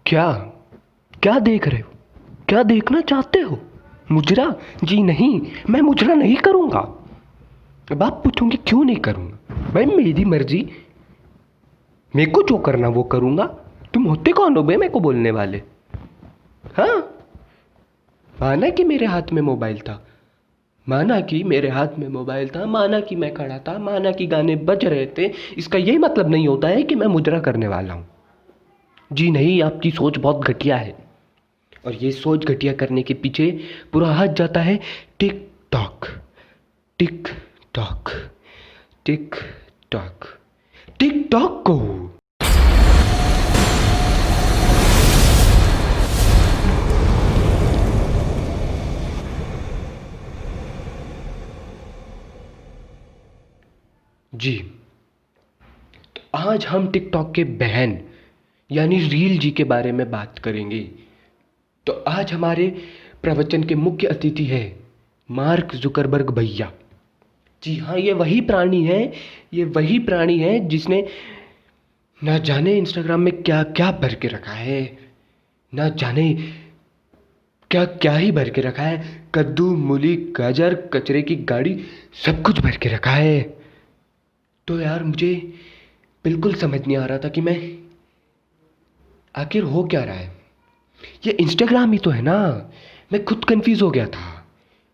क्या क्या देख रहे हो? क्या देखना चाहते हो? मुजरा? जी नहीं, मैं मुजरा नहीं करूंगा। अब आप पूछोगे क्यों नहीं करूंगा? भाई मेरी मर्जी, मेरे को जो करना वो करूंगा। तुम होते कौन हो बे मेरे को बोलने वाले? हाँ, माना कि मेरे हाथ में मोबाइल था, माना कि मेरे हाथ में मोबाइल था, माना कि मैं खड़ा था, माना कि गाने बज रहे थे। इसका यही मतलब नहीं होता है कि मैं मुजरा करने वाला हूँ। जी नहीं, आपकी सोच बहुत घटिया है। और ये सोच घटिया करने के पीछे पूरा हाथ जाता है tick tock, tick tock, tick tock, tick tock को। जी, तो आज हम टिकटॉक के बहन यानी रील जी के बारे में बात करेंगे। तो आज हमारे प्रवचन के मुख्य अतिथि है मार्क जुकरबर्ग भैया। जी हाँ, ये वही प्राणी है, ये वही प्राणी है जिसने ना जाने इंस्टाग्राम में क्या क्या भर के रखा है, ना जाने क्या क्या ही भर के रखा है। कद्दू, मूली, गाजर, कचरे की गाड़ी, सब कुछ भर के रखा है। तो यार मुझे बिल्कुल समझ नहीं आ रहा था कि मैं आखिर हो क्या रहा है। ये इंस्टाग्राम ही तो है ना। मैं खुद कंफ्यूज हो गया था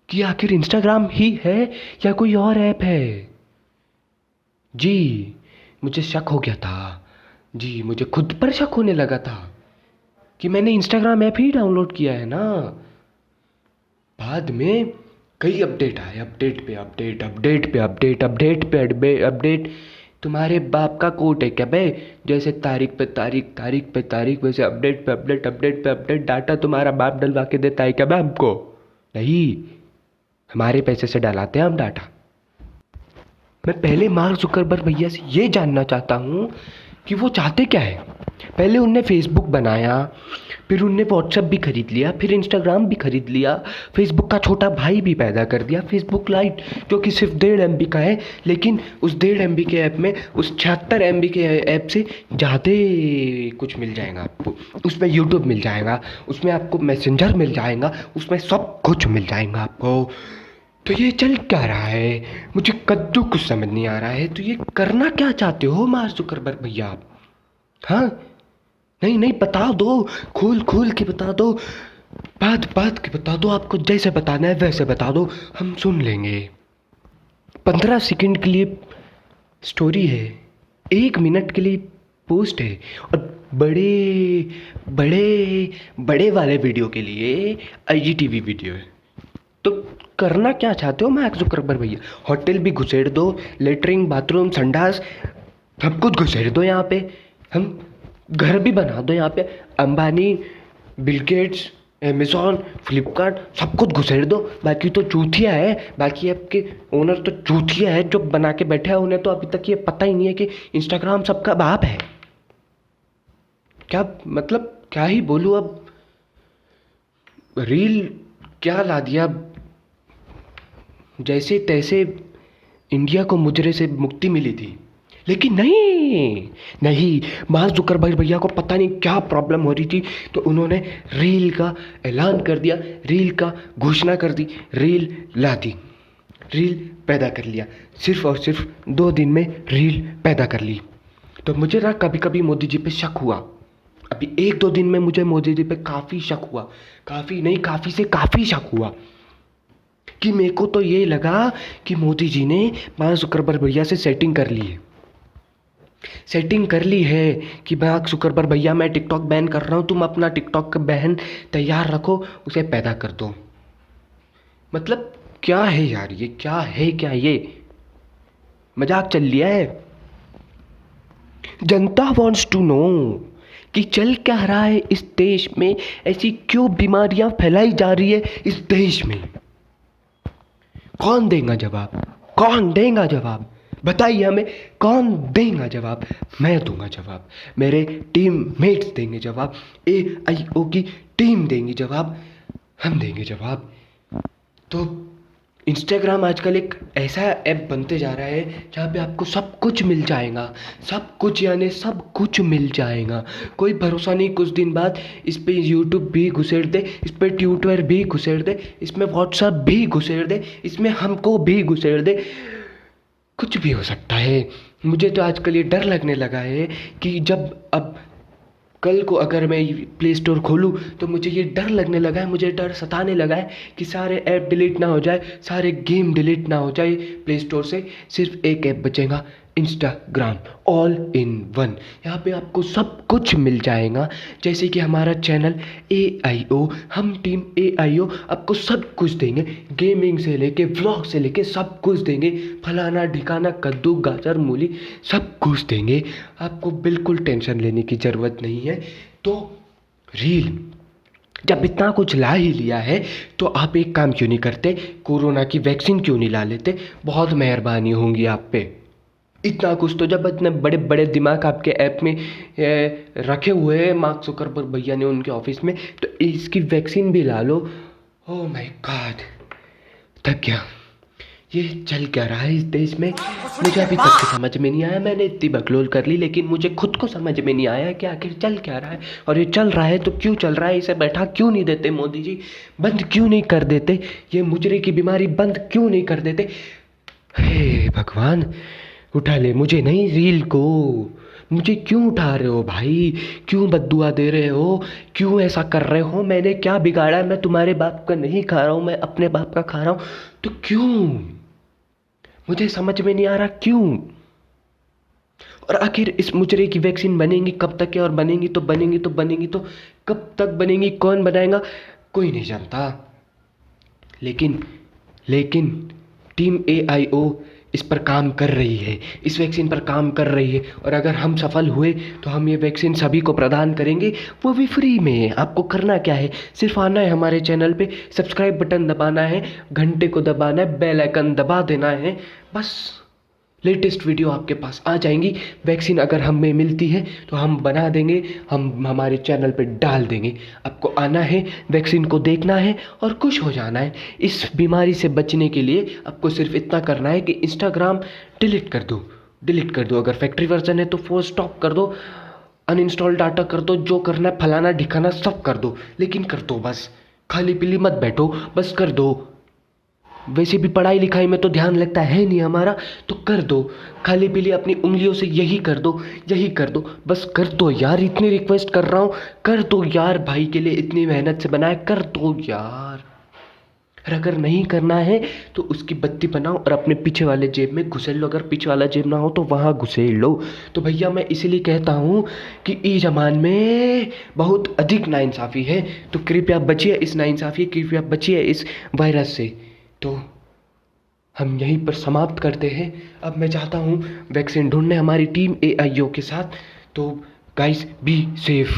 कि आखिर इंस्टाग्राम ही है या कोई और ऐप है। जी, मुझे शक हो गया था। जी, मुझे खुद पर शक होने लगा था कि मैंने इंस्टाग्राम ऐप ही डाउनलोड किया है ना। बाद में कई अपडेट आए, अपडेट पे अपडेट, अपडेट पे अपडेट, अपडेट पे अपडेट। तुम्हारे बाप का कोट है क्या बे? जैसे तारीख पे तारीख, तारीख पे तारीख, वैसे अपडेट पे अपडेट, अपडेट पे अपडेट। डाटा तुम्हारा बाप डलवा के देता है क्या बे हमको? नहीं, हमारे पैसे से डलाते हैं हम डाटा। मैं पहले मार्क जुकरबर्ग भैया से ये जानना चाहता हूँ कि वो चाहते क्या है। पहले उनने फेसबुक बनाया, फिर उनने व्हाट्सएप भी खरीद लिया, फिर इंस्टाग्राम भी खरीद लिया, फेसबुक का छोटा भाई भी पैदा कर दिया, फेसबुक लाइट, जो कि सिर्फ 1.5 MB का है। लेकिन उस 1.5 MB के ऐप में उस 76 MB के ऐप से ज़्यादा कुछ मिल जाएगा आपको। उसमें यूट्यूब मिल जाएगा, उसमें आपको मैसेंजर मिल जाएगा, उसमें सब कुछ मिल जाएगा आपको। तो ये चल क्या रहा है? मुझे कद्दू कुछ समझ नहीं आ रहा है। तो ये करना क्या चाहते हो मार्क जुकरबर्ग भैया आप? हाँ, नहीं नहीं, बता दो, खोल खोल के बता दो, बात बात के बता दो। आपको जैसे बताना है वैसे बता दो, हम सुन लेंगे। 15 सेकंड के लिए स्टोरी है, 1 मिनट के लिए पोस्ट है, और बड़े बड़े बड़े वाले वीडियो के लिए IGTV वीडियो है। तो करना क्या चाहते हो मार्क जुकरबर्ग भैया? होटल भी घुसेड़ दो, लेटरिन, बाथरूम, संडास, सब कुछ घुसेड़ दो यहाँ पे। हम घर भी बना दो यहाँ पे। Ambani, Bill Gates, Amazon, Flipkart, सब कुछ घुसेड़ दो। बाकी तो चूतिया है, बाकी आपके ओनर तो चूतिया है जो बना के बैठे हैं। उन्हें तो अभी तक ये पता ही नहीं है कि इंस्टाग्राम सबका बाप है। क्या मतलब, क्या ही बोलूँ अब। रील क्या ला दिया, जैसे तैसे इंडिया को मुजरे से मुक्ति मिली थी। लेकिन नहीं नहीं, मार्क जुकरबर्ग भैया को पता नहीं क्या प्रॉब्लम हो रही थी, तो उन्होंने रील का ऐलान कर दिया, रील का घोषणा कर दी, रील ला दी, रील पैदा कर लिया। सिर्फ और सिर्फ 2 दिन में रील पैदा कर ली। तो मुझे ना कभी कभी मोदी जी पे शक हुआ। अभी 1-2 दिन में मुझे मोदी जी पे काफ़ी शक हुआ, काफ़ी नहीं, काफ़ी से काफ़ी शक हुआ। कि मेरे को तो ये लगा कि मोदी जी ने मार्क जुकरबर्ग भैया से सेटिंग कर ली है, सेटिंग कर ली है कि मार्क जुकरबर्ग भैया मैं टिकटॉक बैन कर रहा हूँ, तुम अपना टिकटॉक का बहन तैयार रखो, उसे पैदा कर दो। मतलब क्या है यार, ये क्या है? क्या ये मजाक चल लिया है? जनता वॉन्ट्स टू नो कि चल क्या रहा है इस देश में, ऐसी क्यों बीमारियां फैलाई जा रही है इस देश में। कौन देगा जवाब? कौन देगा जवाब? बताइए हमें, कौन देगा जवाब? मैं दूंगा जवाब, मेरे टीम मेट्स देंगे जवाब, AIO की टीम देंगी जवाब, हम देंगे जवाब। तो इंस्टाग्राम आजकल एक ऐसा ऐप बनते जा रहा है जहाँ पे आपको सब कुछ मिल जाएगा, सब कुछ यानी सब कुछ मिल जाएगा। कोई भरोसा नहीं, कुछ दिन बाद इस पे यूट्यूब भी घुसेड़ दे, इस पे ट्विटर भी घुसेड़ दे, इसमें व्हाट्सएप भी घुसेड़ दे, इसमें हमको भी घुसेड़ दे, कुछ भी हो सकता है। मुझे तो आजकल ये डर लगने लगा है कि जब अब कल को अगर मैं प्ले स्टोर खोलूँ तो मुझे ये डर लगने लगा है, मुझे डर सताने लगा है कि सारे ऐप डिलीट ना हो जाए, सारे गेम डिलीट ना हो जाए प्ले स्टोर से। सिर्फ एक ऐप बचेगा, इंस्टाग्राम, ऑल इन वन। यहाँ पे आपको सब कुछ मिल जाएगा, जैसे कि हमारा चैनल AIO, हम टीम AIO आपको सब कुछ देंगे, गेमिंग से लेके व्लॉग से लेके सब कुछ देंगे, फलाना ढिकाना कद्दू गाजर मूली सब कुछ देंगे। आपको बिल्कुल टेंशन लेने की ज़रूरत नहीं है। तो रील जब इतना कुछ ला ही लिया है तो आप एक काम क्यों नहीं करते, कोरोना की वैक्सीन क्यों नहीं ला लेते? बहुत मेहरबानी होंगी आप पे। इतना कुछ तो जब इतने बड़े बड़े दिमाग आपके ऐप में रखे हुए हैं मार्क जुकरबर्ग भैया ने उनके ऑफिस में, तो इसकी वैक्सीन भी ला लो। ओह माय गॉड, थक गया। ये चल क्या रहा है इस देश में, मुझे अभी तक समझ में नहीं आया। मैंने इतनी बकलोल कर ली लेकिन मुझे खुद को समझ में नहीं आया कि आखिर चल क्या रहा है। और ये चल रहा है तो क्यों चल रहा है, इसे बैठा क्यों नहीं देते मोदी जी, बंद क्यों नहीं कर देते, ये मुजरे की बीमारी बंद क्यों नहीं कर देते। हे भगवान, उठा ले मुझे नहीं, रील को। मुझे क्यों उठा रहे हो भाई, क्यों बद्दुआ दे रहे हो, क्यों ऐसा कर रहे हो? मैंने क्या बिगाड़ा है? मैं तुम्हारे बाप का नहीं खा रहा हूँ, मैं अपने बाप का खा रहा हूँ, तो क्यों? मुझे समझ में नहीं आ रहा क्यों। और आखिर इस मुजरे की वैक्सीन बनेंगी कब तक है, और बनेंगी तो बनेंगी तो बनेंगी तो कब तक बनेंगी, कौन बनाएगा, कोई नहीं जानता। लेकिन लेकिन टीम AIO इस पर काम कर रही है, इस वैक्सीन पर काम कर रही है, और अगर हम सफल हुए तो हम ये वैक्सीन सभी को प्रदान करेंगे, वो भी फ्री में। आपको करना क्या है, सिर्फ आना है हमारे चैनल पे, सब्सक्राइब बटन दबाना है, घंटे को दबाना है, बेल आइकन दबा देना है, बस लेटेस्ट वीडियो आपके पास आ जाएंगी। वैक्सीन अगर हमें मिलती है तो हम बना देंगे, हम हमारे चैनल पे डाल देंगे। आपको आना है, वैक्सीन को देखना है और खुश हो जाना है। इस बीमारी से बचने के लिए आपको सिर्फ इतना करना है कि इंस्टाग्राम डिलीट कर दो, डिलीट कर दो। अगर फैक्ट्री वर्जन है तो फोर्स स्टॉप कर दो, अनइंस्टॉल डाटा कर दो, जो करना है फलाना ढिकाना सब कर दो, लेकिन कर दो बस। खाली पीली मत बैठो, बस कर दो। वैसे भी पढ़ाई लिखाई में तो ध्यान लगता है नहीं हमारा, तो कर दो। खाली पीली अपनी उंगलियों से यही कर दो, यही कर दो, बस कर दो यार। इतनी रिक्वेस्ट कर रहा हूँ, कर दो यार, भाई के लिए इतनी मेहनत से बनाए, कर दो यार। और अगर नहीं करना है तो उसकी बत्ती बनाओ और अपने पीछे वाले जेब में घुसेड़ लो। अगर पीछे वाला जेब ना हो तो वहाँ घुसेड़ लो। तो भैया मैं इसीलिए कहता हूँ कि इस जमान में बहुत अधिक नाइंसाफ़ी है, तो कृपया बचिए इस नाइंसाफ़ी, कृपया बचिए इस वायरस से। तो हम यहीं पर समाप्त करते हैं। अब मैं चाहता हूँ वैक्सीन ढूंढने हमारी टीम AIO के साथ। तो गाइस बी सेफ।